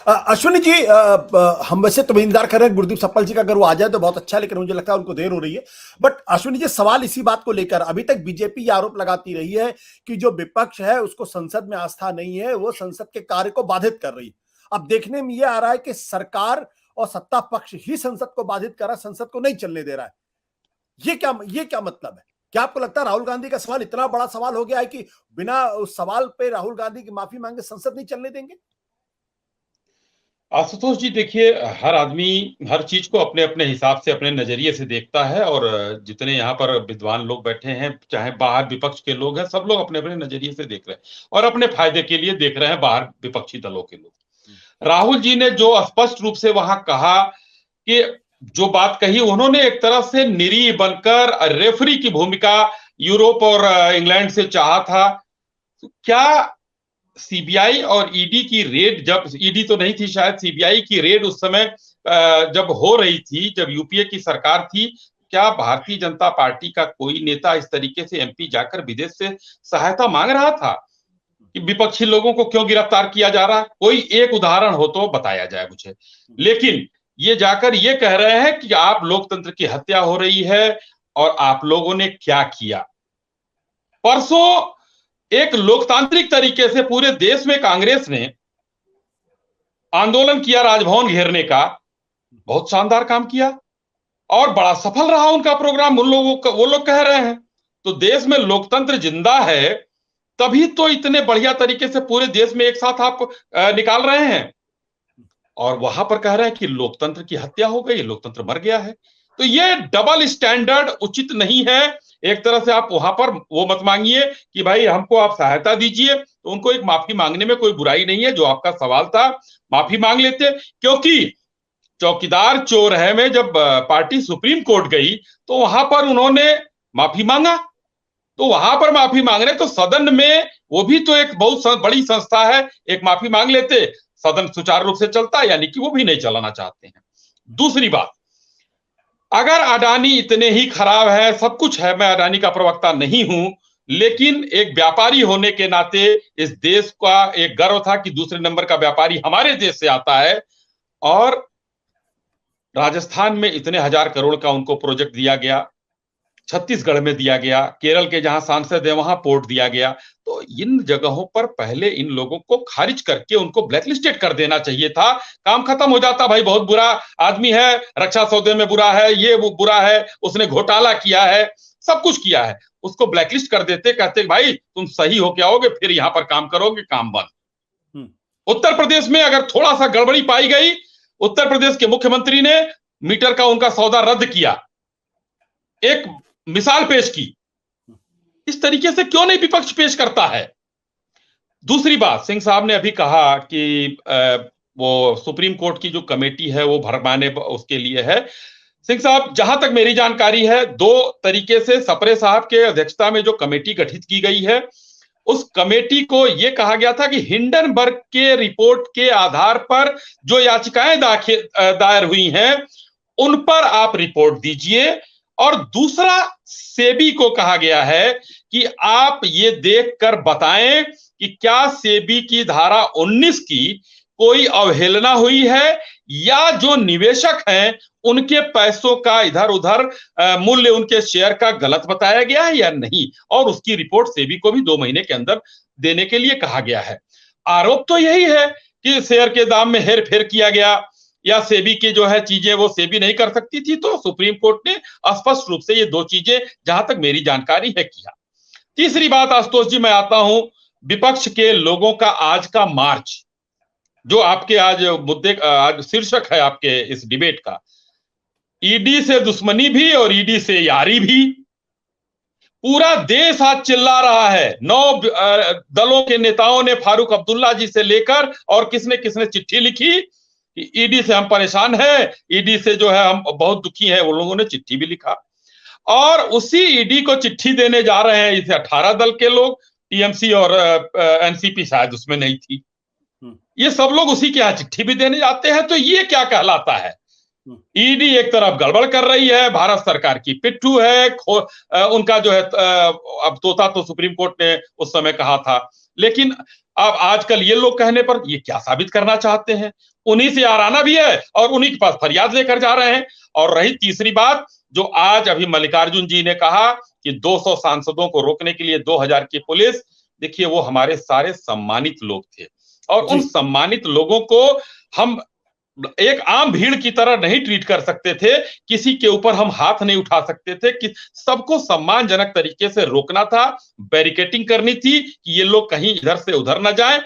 अश्विनी जी, हम वैसे तो इंतजार कर रहे हैं गुरदीप सप्पल जी का, अगर वो आ जाए तो बहुत अच्छा है, लेकिन मुझे लगता है उनको देर हो रही है। बट अश्विनी जी, सवाल इसी बात को लेकर, अभी तक बीजेपी ये आरोप लगाती रही है कि जो विपक्ष है उसको संसद में आस्था नहीं है, वो संसद के कार्य को बाधित कर रही है। अब देखने में ये आ रहा है कि सरकार और सत्ता पक्ष ही संसद को बाधित कर रहा है, संसद को नहीं चलने दे रहा है। ये क्या मतलब है? क्या आपको लगता है राहुल गांधी का सवाल इतना बड़ा सवाल हो गया है कि बिना उस सवाल पे राहुल गांधी की माफी मांगे संसद नहीं चलने देंगे? आशुतोष जी, देखिए, हर आदमी हर चीज को अपने अपने हिसाब से, अपने नजरिए से देखता है। और जितने यहाँ पर विद्वान लोग बैठे हैं, चाहे बाहर विपक्ष के लोग हैं, सब लोग अपने अपने नजरिए से देख रहे हैं और अपने फायदे के लिए देख रहे हैं, बाहर विपक्षी दलों के लोग। राहुल जी ने जो स्पष्ट रूप से वहां कहा कि जो बात कही, उन्होंने एक तरह से निरीह बनकर रेफरी की भूमिका यूरोप और इंग्लैंड से चाहा था। क्या सीबीआई और ईडी की रेड, जब ईडी तो नहीं थी शायद, सीबीआई की रेड उस समय जब हो रही थी, जब यूपीए की सरकार थी, क्या भारतीय जनता पार्टी का कोई नेता इस तरीके से एमपी जाकर विदेश से सहायता मांग रहा था कि विपक्षी लोगों को क्यों गिरफ्तार किया जा रहा है? कोई एक उदाहरण हो तो बताया जाए मुझे। लेकिन ये जाकर ये कह रहे हैं कि आप लोकतंत्र की हत्या हो रही है और आप लोगों ने क्या किया। परसों एक लोकतांत्रिक तरीके से पूरे देश में कांग्रेस ने आंदोलन किया, राजभवन घेरने का। बहुत शानदार काम किया और बड़ा सफल रहा उनका प्रोग्राम। उन लोगों का, वो लोग कह रहे हैं तो देश में लोकतंत्र जिंदा है, तभी तो इतने बढ़िया तरीके से पूरे देश में एक साथ आप निकाल रहे हैं। और वहां पर कह रहे हैं कि लोकतंत्र की हत्या हो गई, लोकतंत्र मर गया है। तो ये डबल स्टैंडर्ड उचित नहीं है। एक तरह से आप वहां पर वो मत मांगिए कि भाई हमको आप सहायता दीजिए, तो उनको एक माफी मांगने में कोई बुराई नहीं है। जो आपका सवाल था, माफी मांग लेते। क्योंकि चौकीदार चोर है में जब पार्टी सुप्रीम कोर्ट गई तो वहां पर उन्होंने माफी मांगा। तो वहां पर माफी मांग रहे तो सदन में, वो भी तो एक बहुत बड़ी संस्था है, एक माफी मांग लेते, सदन सुचारू रूप से चलता। यानी कि वो भी नहीं चलाना चाहते हैं। दूसरी बात, अगर अडानी इतने ही खराब है, सब कुछ है, मैं अडानी का प्रवक्ता नहीं हूं, लेकिन एक व्यापारी होने के नाते इस देश का एक गर्व था कि दूसरे नंबर का व्यापारी हमारे देश से आता है। और राजस्थान में इतने हजार करोड़ का उनको प्रोजेक्ट दिया गया, छत्तीसगढ़ में दिया गया, केरल के जहां सांसद है वहां पोर्ट दिया गया। तो इन जगहों पर पहले इन लोगों को खारिज करके उनको ब्लैकलिस्टेड कर देना चाहिए था। काम खत्म हो जाता। भाई बहुत बुरा आदमी है, रक्षा सौदे में बुरा है, ये वो बुरा है, उसने घोटाला किया है, सब कुछ किया है, उसको ब्लैकलिस्ट कर देते, कहते भाई तुम सही होके आओगे फिर यहां पर काम करोगे, काम बंद। उत्तर प्रदेश में अगर थोड़ा सा गड़बड़ी पाई गई, उत्तर प्रदेश के मुख्यमंत्री ने मीटर का उनका सौदा रद्द किया, एक मिसाल पेश की। इस तरीके से क्यों नहीं विपक्ष पेश करता है? दूसरी बात, सिंह साहब ने अभी कहा कि वो सुप्रीम कोर्ट की जो कमेटी है वो भरमाने उसके लिए है। सिंह साहब, जहां तक मेरी जानकारी है, दो तरीके से सप्रे साहब के अध्यक्षता में जो कमेटी गठित की गई है, उस कमेटी को यह कहा गया था कि हिंडनबर्ग के रिपोर्ट के आधार पर जो याचिकाएं दायर हुई हैं उन पर आप रिपोर्ट दीजिए। और दूसरा, सेबी को कहा गया है कि आप ये देखकर बताएं कि क्या सेबी की धारा 19 की कोई अवहेलना हुई है या जो निवेशक हैं उनके पैसों का इधर उधर मूल्य, उनके शेयर का गलत बताया गया है या नहीं। और उसकी रिपोर्ट सेबी को भी 2 महीने के अंदर देने के लिए कहा गया है। आरोप तो यही है कि शेयर के दाम में हेर फेर किया गया या सेबी की जो है चीजें वो सेबी नहीं कर सकती थी। तो सुप्रीम कोर्ट ने स्पष्ट रूप से ये 2 चीजें, जहां तक मेरी जानकारी है, किया। तीसरी बात आशुतोष जी, मैं आता हूं विपक्ष के लोगों का आज का मार्च, जो आपके आज मुद्दे, आज शीर्षक है आपके इस डिबेट का, ईडी से दुश्मनी भी और ईडी से यारी भी। पूरा देश आज चिल्ला रहा है। 9 दलों के नेताओं ने फारूक अब्दुल्ला जी से लेकर और किसने किसने चिट्ठी लिखी कि ईडी से हम परेशान हैं, ईडी से जो है हम बहुत दुखी हैं। वो लोगों ने चिट्ठी भी लिखा और उसी ईडी को चिट्ठी देने जा रहे हैं इसे 18 दल के लोग, टीएमसी और एनसीपी शायद उसमें नहीं थी। ये सब लोग उसी के यहाँ चिट्ठी भी देने जाते हैं। तो ये क्या कहलाता है? ईडी एक तरफ गड़बड़ कर रही है, भारत सरकार की पिट्ठू है, उनका जो है अब तोता तो सुप्रीम कोर्ट ने उस समय कहा था। लेकिन अब आजकल ये लोग कहने पर ये क्या साबित करना चाहते हैं? उन्हीं से आराना भी है और उन्हीं के पास फरियाद लेकर जा रहे हैं। और रही तीसरी बात, जो आज अभी मल्लिकार्जुन जी ने कहा कि 200 सांसदों को रोकने के लिए 2000 की पुलिस, देखिए वो हमारे सारे सम्मानित लोग थे और उन सम्मानित लोगों को हम एक आम भीड़ की तरह नहीं ट्रीट कर सकते थे, किसी के ऊपर हम हाथ नहीं उठा सकते थे, कि सबको सम्मानजनक तरीके से रोकना था, बैरिकेटिंग करनी थी कि ये लोग कहीं इधर से उधर ना जाएं।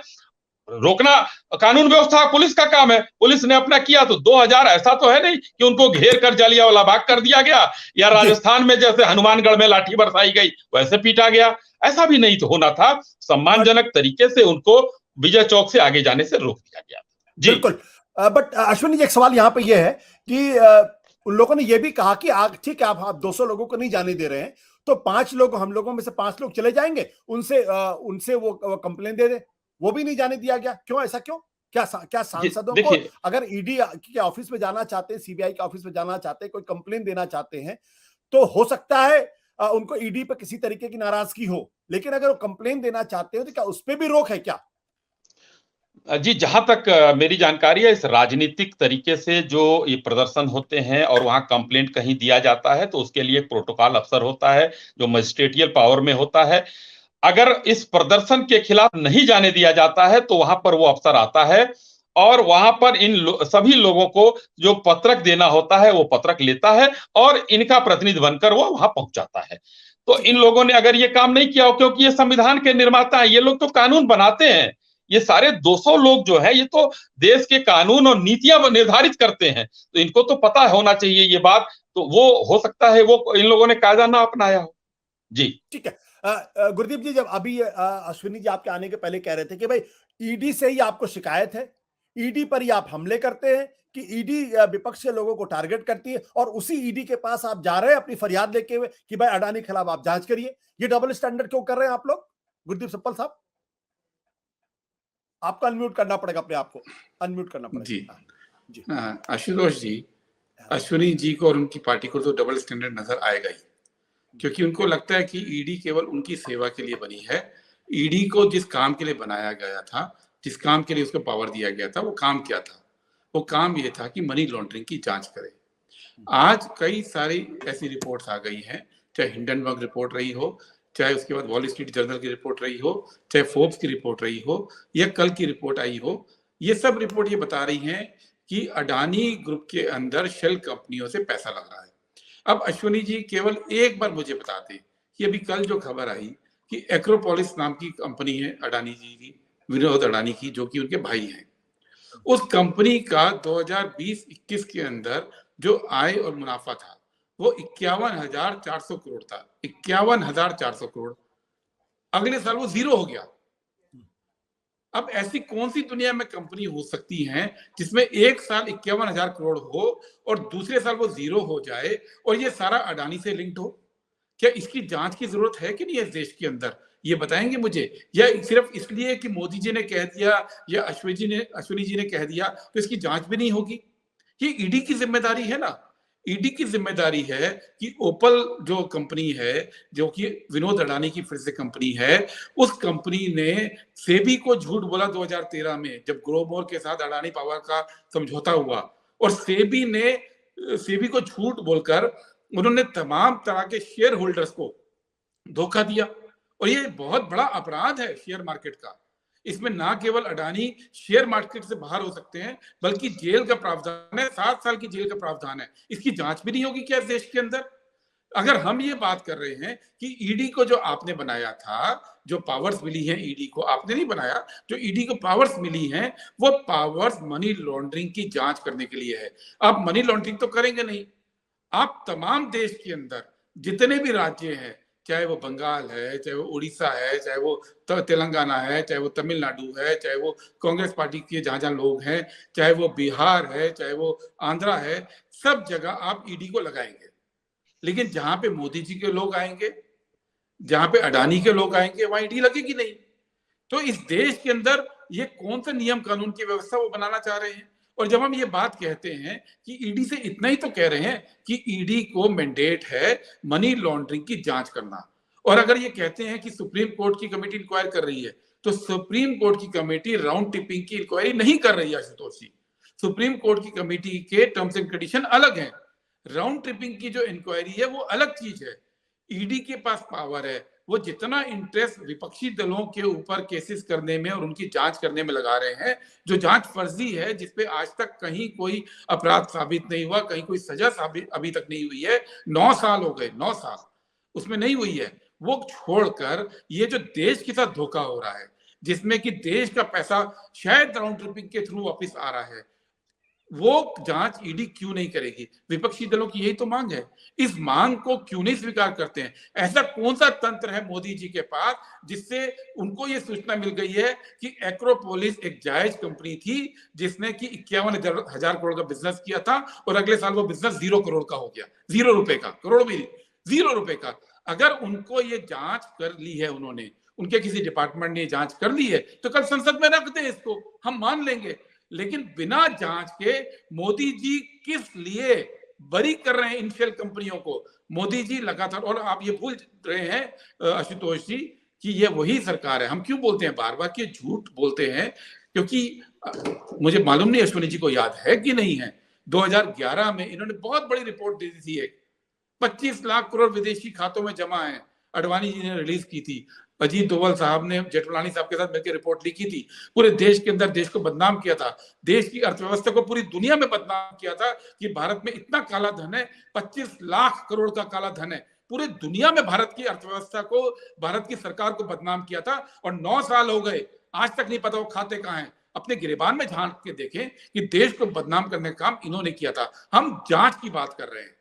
रोकना कानून व्यवस्था पुलिस का काम है, पुलिस ने अपना किया। तो 2000 ऐसा तो है नहीं कि उनको घेर कर जलियांवाला बाग कर दिया गया, या राजस्थान में जैसे हनुमानगढ़ में लाठी बरसाई गई वैसे पीटा गया, ऐसा भी नहीं तो होना था। सम्मानजनक तरीके से उनको विजय चौक से आगे जाने से रोक दिया गया। जी बिल्कुल। बट अश्विनी जी, एक सवाल यहाँ पे ये है कि उन लोगों ने ये भी कहा कि ठीक है, आप 200 लोगों को नहीं जाने दे रहे हैं, तो 5 लोग, हम लोगों में से 5 लोग चले जाएंगे, उनसे वो कंप्लेन दे दे। वो भी नहीं जाने दिया गया, क्यों? ऐसा क्यों? क्या सांसदों को देखिए, अगर ईडी के ऑफिस में जाना चाहते हैं, सीबीआई के ऑफिस में जाना चाहते हैं, कोई कंप्लेन देना चाहते हैं, तो हो सकता है उनको ईडी पर किसी तरीके की नाराजगी हो, लेकिन अगर वो कंप्लेन देना चाहते हो तो क्या उस पर भी रोक है क्या? जी, जहां तक मेरी जानकारी है, इस राजनीतिक तरीके से जो ये प्रदर्शन होते हैं और वहां कंप्लेंट कहीं दिया जाता है, तो उसके लिए एक प्रोटोकॉल अफसर होता है जो मजिस्ट्रेटियल पावर में होता है। अगर इस प्रदर्शन के खिलाफ नहीं जाने दिया जाता है तो वहां पर वो अफसर आता है और वहां पर सभी लोगों को जो पत्रक देना होता है वो पत्रक लेता है और इनका प्रतिनिधि बनकर वो वहां पहुंच जाता है। तो इन लोगों ने अगर ये काम नहीं किया हो, क्योंकि ये संविधान के निर्माता हैं, ये लोग तो कानून बनाते हैं, ये सारे 200 लोग जो है ये तो देश के कानून और नीतियां निर्धारित करते हैं, तो इनको तो पता होना चाहिए ये बात। तो वो हो सकता है वो इन लोगों ने कायदा ना अपनाया हो। जी ठीक है। गुरदीप जी, जब अभी अश्विनी जी आपके आने के पहले कह रहे थे कि भाई ईडी से ही आपको शिकायत है, ईडी पर ही आप हमले करते हैं, कि ईडी विपक्ष के लोगों को टारगेट करती है, और उसी ईडी के पास आप जा रहे हैं अपनी फरियाद लेके हुए कि भाई अडानी के खिलाफ आप जांच करिए। ये डबल स्टैंडर्ड क्यों कर रहे हैं आप लोग, गुरदीप सप्पल साहब? आपको अनम्यूट करना पड़ेगा, अपने आप को अनम्यूट करना जी पड़ेगा। हाँ, जी। आशुतोष जी, अश्विनी जी को और उनकी पार्टी को तो डबल स्टैंडर्ड नजर आएगा ही, क्योंकि उनको लगता है कि ईडी केवल उनकी सेवा के लिए बनी है। ईडी को जिस काम के लिए बनाया गया था, जिस काम के लिए उसको पावर दिया गया था, वो काम क्या था? वो काम ये था कि मनी लॉन्ड्रिंग की जांच करे। आज कई सारी ऐसी रिपोर्ट्स आ गई हैं, चाहे हिंडनबर्ग रिपोर्ट रही हो, चाहे उसके बाद वॉल स्ट्रीट जर्नल की रिपोर्ट रही हो, चाहे फोर्ब्स की रिपोर्ट रही हो, या कल की रिपोर्ट आई हो। ये सब रिपोर्ट ये बता रही हैं कि अडानी ग्रुप के अंदर शेल कंपनियों से पैसा लग रहा है। अब अश्विनी जी केवल एक बार मुझे बताते कि अभी कल जो खबर आई कि एक्रोपोलिस नाम की कंपनी है अडानी जी की, विनोद अडानी की, जो कि उनके भाई हैं, उस कंपनी का 2020-21 के अंदर जो आय और मुनाफा था वो 51,400 करोड़ था। 51,400 करोड़। अगले साल वो जीरो हो गया। अब ऐसी कौन सी दुनिया में कंपनी हो सकती है जिसमें एक साल 51,000 करोड़ हो और दूसरे साल वो जीरो हो जाए और ये सारा अडानी से लिंक्ड हो? क्या इसकी जांच की जरूरत है कि नहीं है इस देश के अंदर? ये बताएंगे मुझे, या सिर्फ इसलिए कि मोदी जी ने कह दिया या अश्विनी जी ने कह दिया तो इसकी जांच भी नहीं होगी? ये ईडी की जिम्मेदारी है ना। ईडी की जिम्मेदारी है कि ओपल जो कंपनी है, जो कि विनोद अडानी की फिर से कंपनी है, उस कंपनी ने सेबी को झूठ बोला 2013 में, जब ग्रोमोर के साथ अडानी पावर का समझौता हुआ, और सेबी को झूठ बोलकर उन्होंने तमाम तरह के शेयर होल्डर्स को धोखा दिया। और ये बहुत बड़ा अपराध है शेयर मार्केट का। इसमें ना केवल अडानी शेयर मार्केट से बाहर हो सकते हैं, बल्कि जेल का प्रावधान है, 7 साल की जेल का प्रावधान है। इसकी जांच भी नहीं होगी क्या इस देश के अंदर? अगर हम ये बात कर रहे हैं कि ईडी को जो आपने बनाया था, जो पावर्स मिली हैं ईडी को, आपने नहीं बनाया, जो ईडी को पावर्स मिली हैं, वो पावर्स मनी लॉन्ड्रिंग की जांच करने के लिए है। आप मनी लॉन्ड्रिंग तो करेंगे नहीं। आप तमाम देश के अंदर जितने भी राज्य हैं, चाहे वो बंगाल है, चाहे वो उड़ीसा है, चाहे वो तेलंगाना है, चाहे वो तमिलनाडु है, चाहे वो कांग्रेस पार्टी के जहां जहां लोग हैं, चाहे वो बिहार है, चाहे वो आंध्रा है, सब जगह आप ईडी को लगाएंगे। लेकिन जहां पे मोदी जी के लोग आएंगे, जहां पे अडानी के लोग आएंगे, वहां ईडी लगेगी नहीं। तो इस देश के अंदर ये कौन सा नियम कानून की व्यवस्था वो बनाना चाह रहे हैं? और जब हम ये बात कहते हैं कि ईडी से इतना ही तो कह रहे हैं कि ईडी को मैंडेट है मनी लॉन्ड्रिंग की जांच करना, और अगर ये कहते हैं कि सुप्रीम कोर्ट की कमेटी इंक्वायर कर रही है, तो सुप्रीम कोर्ट की कमेटी राउंड टिपिंग की इंक्वायरी नहीं कर रही है आशुतोष जी। सुप्रीम कोर्ट की कमेटी के टर्म्स एंड कंडीशन अलग हैं। राउंड ट्रिपिंग की जो इंक्वायरी है वो अलग चीज है। ईडी के पास पावर है, वो जितना इंटरेस्ट विपक्षी दलों के ऊपर केसेस करने में और उनकी जांच करने में लगा रहे हैं, जो जांच फर्जी है, जिसपे आज तक कहीं कोई अपराध साबित नहीं हुआ, कहीं कोई सजा साबित अभी तक नहीं हुई है, 9 साल हो गए, 9 साल उसमें नहीं हुई है, वो छोड़कर ये जो देश के साथ धोखा हो रहा है, जिसमें कि देश का पैसा शायद राउंड ट्रिपिंग के थ्रू वापस आ रहा है, वो जांच ईडी क्यों नहीं करेगी? विपक्षी दलों की यही तो मांग है। इस मांग को क्यों नहीं स्वीकार करते हैं? ऐसा कौन सा तंत्र है मोदी जी के पास जिससे उनको ये सूचना मिल गई है कि एक्रोपोलिस एक जायज कंपनी थी जिसने कि 51,000 करोड़ का बिजनेस किया था और अगले साल वो बिजनेस 0 करोड़ का हो गया, 0 रुपए का, करोड़ भी नहीं, 0 रुपए का। अगर उनको ये जांच कर ली है, उन्होंने, उनके किसी डिपार्टमेंट ने जांच कर ली है, तो कल संसद में रख दे इसको, हम मान लेंगे। लेकिन बिना जांच के मोदी जी किस लिए बरी कर रहे हैं इन शेल कंपनियों को? मोदी जी लगातार, और आप ये भूल रहे हैं आशुतोष जी कि ये वही सरकार है। हम क्यों बोलते हैं बार बार कि झूठ बोलते हैं? क्योंकि मुझे मालूम नहीं अश्विनी जी को याद है कि नहीं है, 2011 में इन्होंने बहुत बड़ी रिपोर्ट दी थी, एक 25 लाख करोड़ विदेशी खातों में जमा है, अडवाणी जी ने रिलीज की थी। अजीत डोभाल साहब ने जेठमलानी साहब के साथ मिलकर रिपोर्ट लिखी थी। पूरे देश के अंदर देश को बदनाम किया था, देश की अर्थव्यवस्था को पूरी दुनिया में बदनाम किया था कि भारत में इतना काला धन है, 25 लाख करोड़ का काला धन है। पूरे दुनिया में भारत की अर्थव्यवस्था को, भारत की सरकार को बदनाम किया था। और 9 साल हो गए, आज तक नहीं पता वो खाते कहाँ हैं। अपने गिरेबान में झांक के देखें कि देश को बदनाम करने का काम इन्होंने किया था। हम जांच की बात कर रहे हैं।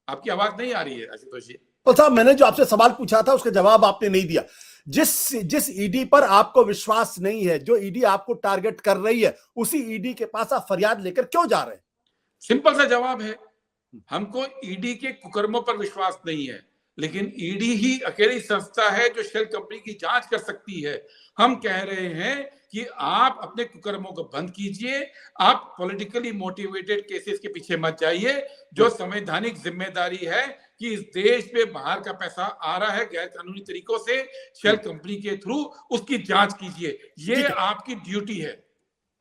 आपकी आवाज नहीं आ रही है आशुतोष जी। तो साहब, मैंने जो आपसे सवाल पूछा था उसका जवाब आपने नहीं दिया। जिस ईडी पर आपको विश्वास नहीं है, जो ईडी आपको टारगेट कर रही है, उसी ईडी के पास आप फरियाद लेकर क्यों जा रहे हैं? सिंपल सा जवाब है, हमको ईडी के कुकर्मों पर विश्वास नहीं है, लेकिन ईडी ही अकेली संस्था है जो शेल कंपनी की जांच कर सकती है। हम कह रहे हैं कि आप अपने कुकर्मों को बंद कीजिए, आप पॉलिटिकली मोटिवेटेड केसेस के पीछे मत जाइए। जो संवैधानिक जिम्मेदारी है कि इस देश में बाहर का पैसा आ रहा है गैर कानूनी तरीकों से शेल कंपनी के थ्रू, उसकी जांच कीजिए, ये आपकी ड्यूटी है।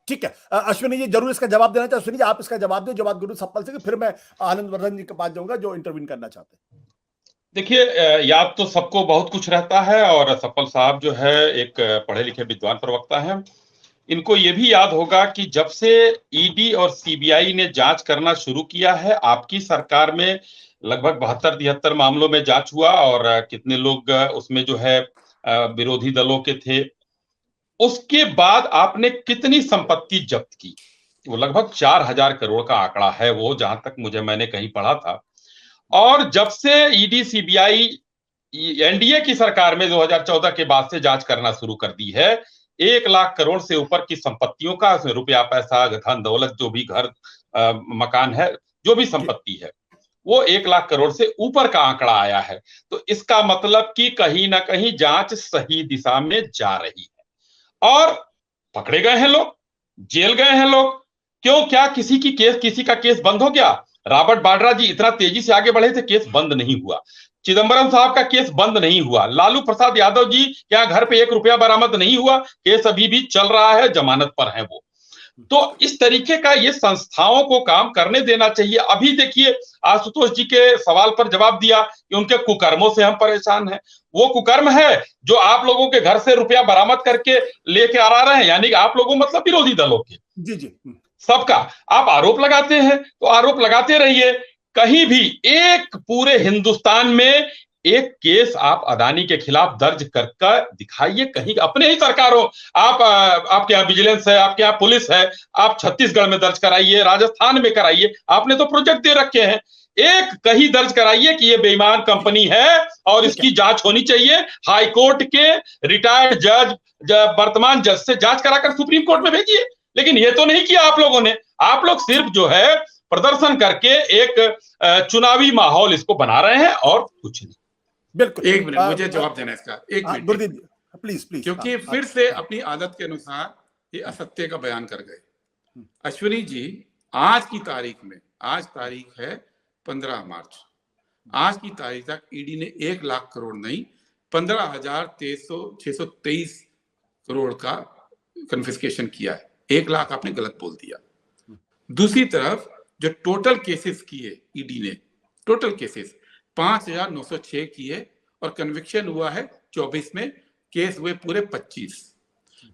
ठीक है अश्विनी जी, जरूर इसका जवाब देना चाहिए। अश्विनी जी, आप इसका जवाब दो जवाब गुरु सप्पल से, फिर मैं आनंद वर्धन जी के पास जाऊंगा जो इंटरव्यू करना चाहते हैं। देखिए, याद तो सबको बहुत कुछ रहता है, और सप्पल साहब जो है एक पढ़े लिखे विद्वान प्रवक्ता हैं। इनको ये भी याद होगा कि जब से ईडी और सीबीआई ने जांच करना शुरू किया है, आपकी सरकार में लगभग 72-73 मामलों में जांच हुआ, और कितने लोग उसमें जो है विरोधी दलों के थे। उसके बाद आपने कितनी संपत्ति जब्त की? वो लगभग 4,000 करोड़ का आंकड़ा है वो, जहां तक मैंने कहीं पढ़ा था। और जब से ईडी सीबीआई एनडीए की सरकार में 2014 के बाद से जांच करना शुरू कर दी है, 1 लाख करोड़ से ऊपर की संपत्तियों का, उसमें रुपया पैसा धन दौलत, जो भी घर मकान है, जो भी संपत्ति है, वो 1 लाख करोड़ से ऊपर का आंकड़ा आया है। तो इसका मतलब कि कहीं ना कहीं जांच सही दिशा में जा रही है, और पकड़े गए हैं लोग, जेल गए हैं लोग। क्यों? क्या किसी का केस बंद हो गया? रॉबर्ट वाड्रा जी इतना तेजी से आगे बढ़े थे, केस बंद नहीं हुआ। चिदंबरम साहब का केस बंद नहीं हुआ। लालू प्रसाद यादव जी क्या घर पे 1 रुपया बरामद नहीं हुआ? केस अभी भी चल रहा है, जमानत पर है वो। तो इस तरीके का ये संस्थाओं को काम करने देना चाहिए। अभी देखिए, आशुतोष जी के सवाल पर जवाब दिया कि उनके कुकर्मों से हम परेशान हैं। वो कुकर्म है जो आप लोगों के घर से रुपया बरामद करके लेके आ रहे हैं, यानी कि आप लोगों मतलब विरोधी दलों के। जी सबका आप आरोप लगाते हैं, तो आरोप लगाते रहिए। कहीं भी एक पूरे हिंदुस्तान में एक केस आप अदानी के खिलाफ दर्ज करके दिखाइए, कहीं अपने ही सरकार हो। आपके यहाँ विजिलेंस है, आपके यहाँ पुलिस है, आप छत्तीसगढ़ में दर्ज कराइए, राजस्थान में कराइए, आपने तो प्रोजेक्ट दे रखे हैं। एक कहीं दर्ज कराइए कि ये बेईमान कंपनी है और इसकी जांच होनी चाहिए। हाई कोर्ट के रिटायर्ड जज, वर्तमान जज से जांच कराकर सुप्रीम कोर्ट में भेजिए। लेकिन ये तो नहीं किया आप लोगों ने। आप लोग सिर्फ जो है प्रदर्शन करके एक चुनावी माहौल इसको बना रहे हैं और कुछ नहीं। बिल्कुल, 1 मिनट मुझे जवाब देना इसका, 1 मिनट प्लीज। क्योंकि फिर से अपनी आदत के अनुसार ये असत्य का बयान कर गए। अश्विनी जी, आज की तारीख में, आज तारीख है 15 मार्च, आज की तारीख तक ईडी ने 1 लाख करोड़ नहीं, 15,623 करोड़ का कन्फिस्केशन किया है। 1 लाख आपने गलत बोल दिया। दूसरी तरफ जो टोटल केसेस किए ईडी ने, टोटल केसेस 5,906 किए और कन्विक्शन हुआ है 24 में, केस हुए पूरे 25।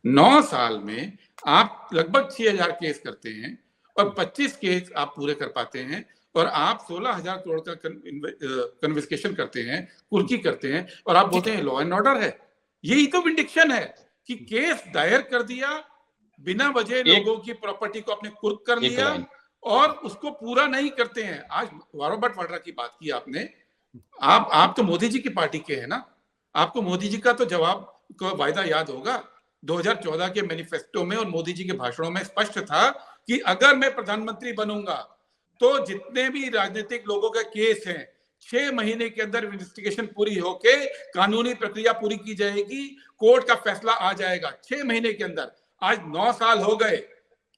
9 साल में आप लगभग 6,000 केस करते हैं और 25 केस आप पूरे कर पाते हैं और आप 16,000 करोड़ का कन्विस्केशन करते हैं, कुर्की करते हैं और आप बोलते हैं लॉ एंड ऑर्डर है। यही तो विंडिक्शन है कि केस दायर कर दिया, बिना वजह लोगों की प्रॉपर्टी को आपने कुर्क कर लिया और उसको पूरा नहीं करते हैं। आज रॉबर्ट वाड्रा की बात की आपने, आप तो मोदी जी की पार्टी के हैं ना, आपको मोदी जी का तो जवाब को वायदा याद होगा। 2014 के मैनिफेस्टो में और मोदी जी के भाषणों में स्पष्ट था कि अगर मैं प्रधानमंत्री बनूंगा तो जितने भी राजनीतिक लोगों के केस हैं 6 महीने के अंदर इन्वेस्टिगेशन पूरी होके कानूनी प्रक्रिया पूरी की जाएगी, कोर्ट का फैसला आ जाएगा 6 महीने के अंदर। आज 9 साल हो गए,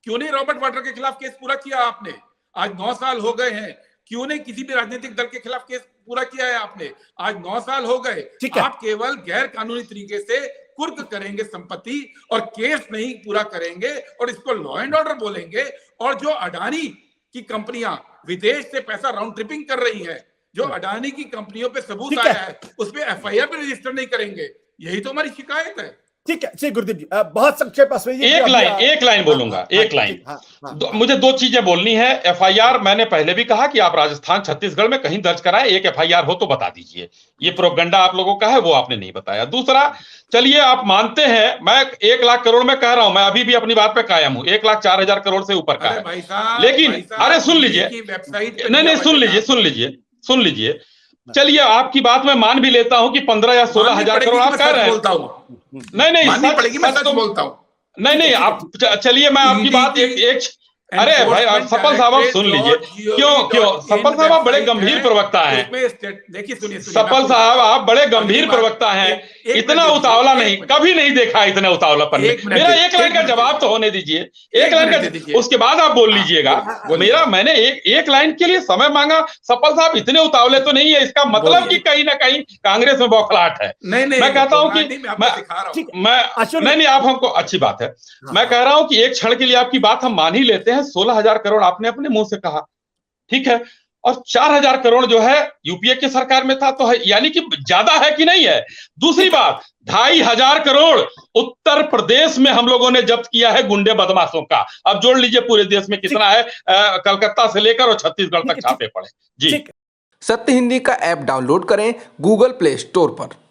क्यों नहीं रॉबर्ट वाड्रा के खिलाफ केस पूरा किया आपने? आज 9 साल हो गए हैं, क्यों नहीं किसी भी राजनीतिक दल के खिलाफ केस पूरा किया है आपने? आज 9 साल हो गए, आप केवल गैर कानूनी तरीके से कुर्क करेंगे संपत्ति और केस नहीं पूरा करेंगे और इसको लॉ एंड ऑर्डर बोलेंगे। और जो अडानी की कंपनियां विदेश से पैसा राउंड ट्रिपिंग कर रही है, जो अडानी की कंपनियों पे सबूत आया है उस पे एफआईआर भी रजिस्टर नहीं करेंगे, यही तो हमारी शिकायत है। ठीक है, श्री गुरदीप जी बहुत संक्षेप में एक लाइन बोलूंगा, एक लाइन। मुझे 2 चीजें बोलनी है। एफआईआर मैंने पहले भी कहा कि आप राजस्थान छत्तीसगढ़ में कहीं दर्ज कराएं, एक एफआईआर हो तो बता दीजिए। ये प्रोपगेंडा आप लोगों का है, वो आपने नहीं बताया। दूसरा, चलिए आप मानते हैं, मैं 1 लाख करोड़ में कह रहा हूं, मैं अभी भी अपनी बात पे कायम हूं, 1,04,000 करोड़ से ऊपर का है। लेकिन अरे सुन लीजिए, नहीं सुन लीजिए। चलिए आपकी बात मैं मान भी लेता हूं कि 15 या 16,000 करोड़ आप कह रहे हैं। नहीं आप चलिए, मैं आपकी बात एक अरे भाई सफल साहब आप सुन लीजिए। क्यों सफल साहब आप बड़े गंभीर प्रवक्ता हैं। देखिए सुनिए, सफल साहब आप बड़े गंभीर प्रवक्ता हैं, इतना उतावला नहीं, कभी नहीं देखा इतना उतावलापन। मेरा 1 लाइन का जवाब तो होने दीजिए, 1 लाइन का, उसके बाद आप बोल लीजिएगा। मैंने एक लाइन के लिए समय मांगा। सफल साहब इतने उतावले तो नहीं है, इसका मतलब कि कहीं ना कहीं कांग्रेस में बौखलाहट है। मैं कहता हूं कि नहीं, आप हमको, अच्छी बात है। मैं कह रहा हूं कि एक क्षण के लिए आपकी बात हम मान ही लेते हैं, 16,000 करोड़ आपने अपने मुंह से कहा, ठीक है, और 4,000 करोड़ जो है यूपीए की सरकार में था, तो है, यानी कि ज्यादा है कि नहीं है। दूसरी बात, 2,500 करोड़ उत्तर प्रदेश में हम लोगों ने जब्त किया है गुंडे बदमाशों का। अब जोड़ लीजिए पूरे देश में कितना है, कलकत्ता से लेकर और छत्तीसगढ़ तक छापे पड़े। जी, सत्य हिंदी का ऐप डाउनलोड करें गूगल प्ले स्टोर पर।